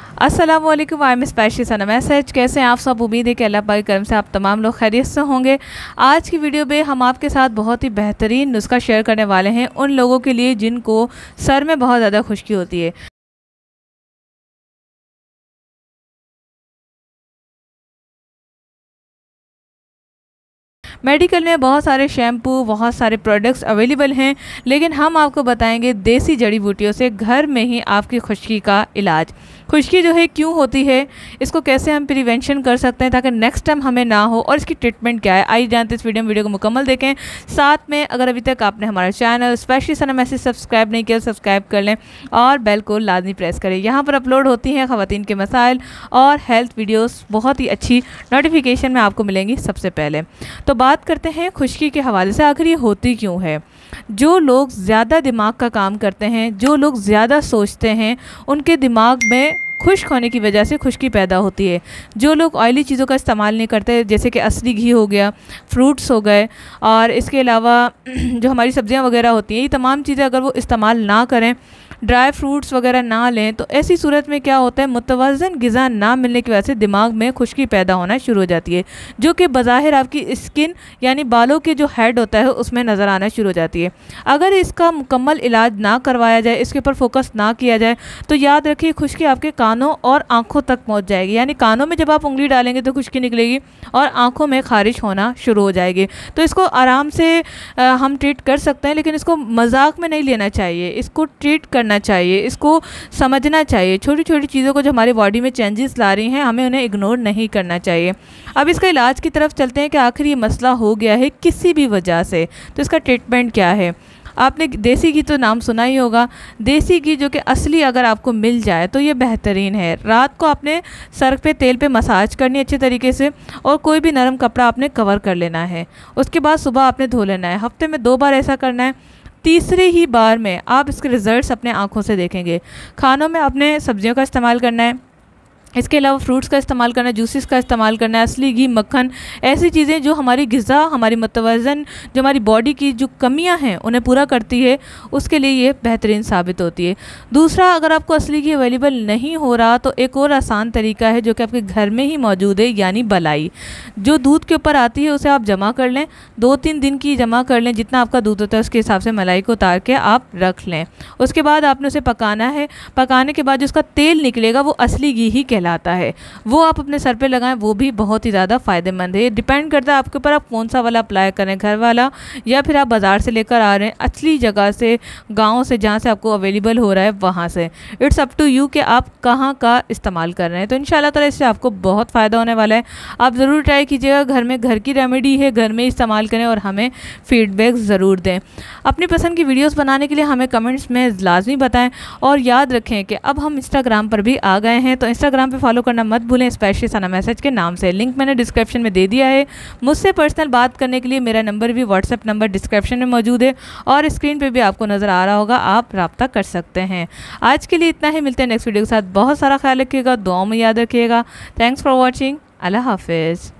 अस्सलामुअलैकुम, I am specially Sana message. कैसे हैं आप सब? उम्मीद है कि अल्लाह पाक के करम से आप तमाम लोग खैरियत से होंगे। आज की वीडियो में हम आपके साथ बहुत ही बेहतरीन नुस्खा शेयर करने वाले हैं उन लोगों के लिए जिनको सर में बहुत ज़्यादा खुश्की होती है। मेडिकल में बहुत सारे शैम्पू, बहुत सारे प्रोडक्ट्स अवेलेबल हैं, लेकिन हम आपको बताएंगे देसी जड़ी बूटियों से घर में ही आपकी खुश्की का इलाज। खुश्की जो है क्यों होती है, इसको कैसे हम प्रिवेंशन कर सकते हैं ताकि नेक्स्ट टाइम हमें ना हो, और इसकी ट्रीटमेंट क्या है, आइए जानते हैं। इस वीडियो को मुकम्मल देखें। साथ में अगर अभी तक आपने हमारा चैनल स्पेशली सना मैसेज सब्सक्राइब नहीं किया, सब्सक्राइब कर लें और बेल को लाजमी प्रेस करें। यहाँ पर अपलोड होती हैं ख़वातीन के मसाइल और हेल्थ वीडियोज़ बहुत ही अच्छी नोटिफिकेशन में आपको मिलेंगी सबसे पहले। तो बात करते हैं खुश्की के हवाले से, आखिर ये होती क्यों है। जो लोग ज़्यादा दिमाग का काम करते हैं, जो लोग ज़्यादा सोचते हैं, उनके दिमाग में खुश्क होने की वजह से खुश्की पैदा होती है। जो लोग ऑयली चीज़ों का इस्तेमाल नहीं करते, जैसे कि असली घी हो गया, फ्रूट्स हो गए, और इसके अलावा जो हमारी सब्जियां वगैरह होती हैं, ये तमाम चीज़ें अगर वो इस्तेमाल ना करें, ड्राई फ्रूट्स वगैरह ना लें, तो ऐसी सूरत में क्या होता है, मुतवाज़न ग़िज़ा ना मिलने की वजह से दिमाग में खुश्की पैदा होना शुरू हो जाती है, जो कि बज़ाहिर आपकी स्किन यानी बालों के जो हेड होता है उसमें नज़र आना शुरू हो जाती है। अगर इसका मुकम्मल इलाज ना करवाया जाए, इसके ऊपर फोकस ना किया जाए, तो याद रखिए खुश्की आपके कानों और आँखों तक पहुँच जाएगी। यानी कानों में जब आप उंगली डालेंगे तो खुश्की निकलेगी और आँखों में खारिश होना शुरू हो जाएगी। तो इसको आराम से हम ट्रीट कर सकते हैं, लेकिन इसको मजाक में नहीं लेना चाहिए, इसको ट्रीट करना चाहिए, इसको समझना चाहिए। छोटी छोटी चीज़ों को जो हमारी बॉडी में चेंजेस ला रही हैं, हमें उन्हें इग्नोर नहीं करना चाहिए। अब इसका इलाज की तरफ चलते हैं कि आखिर ये मसला हो गया है किसी भी वजह से, तो इसका ट्रीटमेंट क्या है। आपने देसी घी तो नाम सुना ही होगा। देसी घी जो कि असली अगर आपको मिल जाए तो ये बेहतरीन है। रात को आपने सर पे तेल पे मसाज करनी अच्छे तरीके से, और कोई भी नरम कपड़ा आपने कवर कर लेना है। उसके बाद सुबह आपने धो लेना है। हफ्ते में 2 बार ऐसा करना है। तीसरे ही बार में आप इसके रिज़ल्ट्स अपने आँखों से देखेंगे। खानों में आपने सब्जियों का इस्तेमाल करना है, इसके अलावा फ्रूट्स का इस्तेमाल करना है, जूसेस का इस्तेमाल करना है, असली घी, मक्खन, ऐसी चीज़ें जो हमारी ग़िज़ा, हमारी मुतवाज़न, जो हमारी बॉडी की जो कमियां हैं उन्हें पूरा करती है, उसके लिए ये बेहतरीन साबित होती है। दूसरा, अगर आपको असली घी अवेलेबल नहीं हो रहा तो एक और आसान तरीका है जो कि आपके घर में ही मौजूद है, यानी बलाई। जो दूध के ऊपर आती है उसे आप जमा कर लें, 2-3 दिन की जमा कर लें, जितना आपका दूध होता है उसके हिसाब से मलाई को उतार के आप रख लें। उसके बाद आपने उसे पकाना है। पकाने के बाद जो उसका तेल निकलेगा वो असली घी ही कहलाता है। वो आप अपने सर पे लगाएं, वो भी बहुत ही ज़्यादा फ़ायदेमंद है। ये डिपेंड करता है आपके ऊपर, आप कौन सा वाला अप्लाई करें, घर वाला या फिर आप बाज़ार से लेकर आ रहे हैं, असली जगह से, गांव से, जहाँ से आपको अवेलेबल हो रहा है वहाँ से। इट्स अप टू यू कि आप कहाँ का इस्तेमाल कर रहे हैं। तो इंशाल्लाह ताला इससे आपको बहुत फ़ायदा होने वाला है। आप ज़रूर ट्राई कीजिएगा। घर में, घर की रेमेडी है, घर में इस्तेमाल करें और हमें फ़ीडबैक ज़रूर दें। अपनी पसंद की वीडियोज़ बनाने के लिए हमें कमेंट्स में लाजमी बताएँ, और याद रखें कि अब हम इंस्टाग्राम पर भी आ गए हैं, तो इंस्टाग्राम पर फॉलो करना मत भूलें, स्पेशली सना मैसेज के नाम से। लिंक मैंने डिस्क्रिप्शन में दे दिया है। मुझसे पर्सनल बात करने के लिए मेरा नंबर भी, व्हाट्सएप नंबर डिस्क्रिप्शन में मौजूद है, और स्क्रीन पे भी आपको नज़र आ रहा होगा, आप रब्ता कर सकते हैं। आज के लिए इतना ही, मिलते हैं नेक्स्ट वीडियो के साथ। बहुत सारा ख्याल रखिएगा, दुआओं में याद रखिएगा। Thanks for watching. अल्लाह हाफिज़।